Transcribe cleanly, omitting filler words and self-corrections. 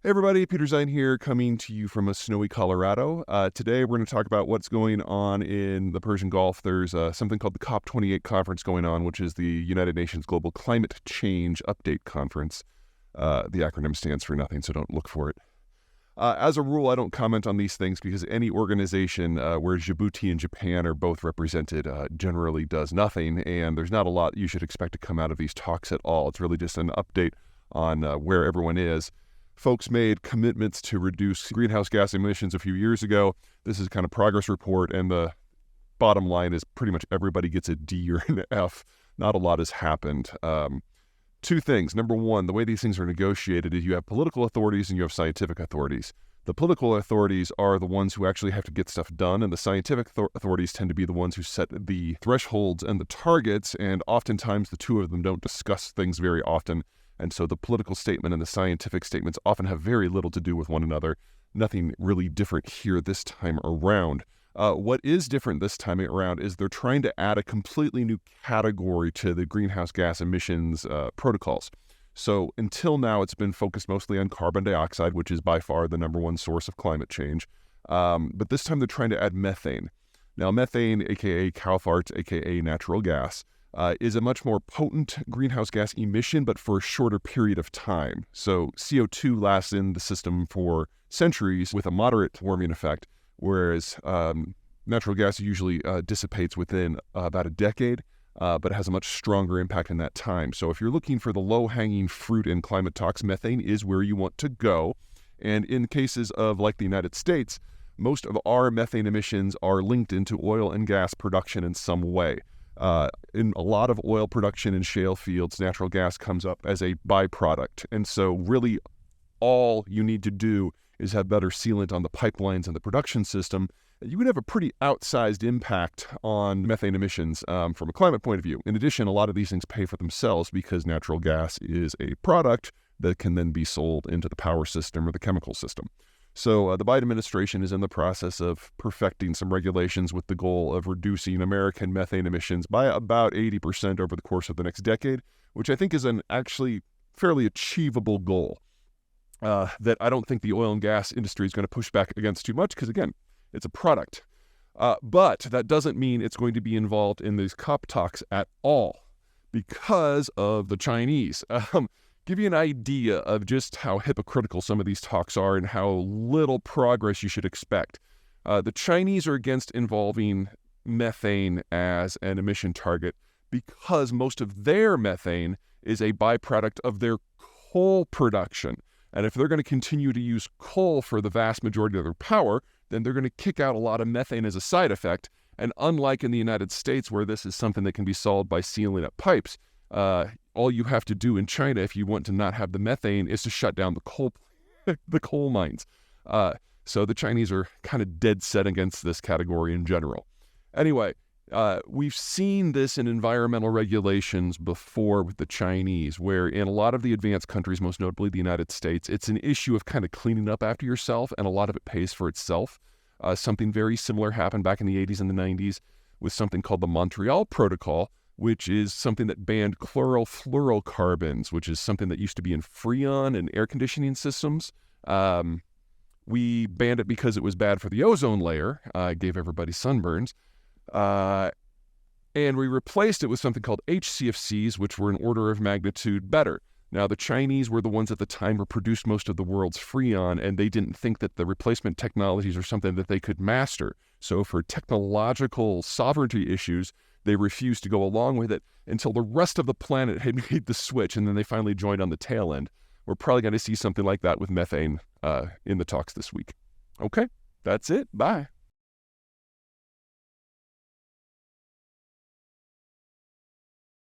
Hey everybody, Peter Zeihan here, coming to you from a snowy Colorado. Today we're going to talk about what's going on in the Persian Gulf. There's something called the COP28 conference going on, which is the United Nations Global Climate Change Update Conference. The acronym stands for nothing, so don't look for it. As a rule, I don't comment on these things because any organization where Djibouti and Japan are both represented generally does nothing, and there's not a lot you should expect to come out of these talks at all. It's really just an update on where everyone is. Folks made commitments to reduce greenhouse gas emissions a few years ago. This is kind of progress report, and the bottom line is pretty much everybody gets a D or an F. Not a lot has happened. Two things. Number one, the way these things are negotiated is you have political authorities and you have scientific authorities. The political authorities are the ones who actually have to get stuff done, and the scientific authorities tend to be the ones who set the thresholds and the targets, and oftentimes the two of them don't discuss things very often. And so the political statement and the scientific statements often have very little to do with one another. Nothing really different here this time around. What is different this time around is they're trying to add a completely new category to the greenhouse gas emissions protocols. So until now, it's been focused mostly on carbon dioxide, which is by far the number one source of climate change. But this time they're trying to add methane. Now, methane, aka cow farts, aka natural gas, is a much more potent greenhouse gas emission, but for a shorter period of time. So CO2 lasts in the system for centuries with a moderate warming effect, whereas natural gas usually dissipates within about a decade, but it has a much stronger impact in that time. So if you're looking for the low-hanging fruit in climate talks, methane is where you want to go. And in cases of, like the United States, most of our methane emissions are linked into oil and gas production in some way. In a lot of oil production in shale fields, natural gas comes up as a byproduct. And so really all you need to do is have better sealant on the pipelines and the production system. You would have a pretty outsized impact on methane emissions from a climate point of view. In addition, a lot of these things pay for themselves because natural gas is a product that can then be sold into the power system or the chemical system. So the Biden administration is in the process of perfecting some regulations with the goal of reducing American methane emissions by about 80% over the course of the next decade, which I think is an actually fairly achievable goal that I don't think the oil and gas industry is going to push back against too much because, again, it's a product. But that doesn't mean it's going to be involved in these COP talks at all because of the Chinese. Give you an idea of just how hypocritical some of these talks are and how little progress you should expect. The Chinese are against involving methane as an emission target because most of their methane is a byproduct of their coal production. And if they're going to continue to use coal for the vast majority of their power, then they're going to kick out a lot of methane as a side effect. And unlike in the United States, where this is something that can be solved by sealing up pipes, all you have to do in China if you want to not have the methane is to shut down the coal mines. So the Chinese are kind of dead set against this category in general. Anyway, we've seen this in environmental regulations before with the Chinese, where in a lot of the advanced countries, most notably the United States, it's an issue of kind of cleaning up after yourself, and a lot of it pays for itself. Something very similar happened back in the 80s and the 90s with something called the Montreal Protocol, which is something that banned chlorofluorocarbons, which is something that used to be in Freon and air conditioning systems. We banned it because it was bad for the ozone layer, gave everybody sunburns. And we replaced it with something called HCFCs, which were an order of magnitude better. Now, the Chinese were the ones at the time who produced most of the world's Freon, and they didn't think that the replacement technologies are something that they could master. So for technological sovereignty issues, they refused to go along with it until the rest of the planet had made the switch, and then they finally joined on the tail end. We're probably going to see something like that with methane in the talks this week. Okay, that's it. Bye.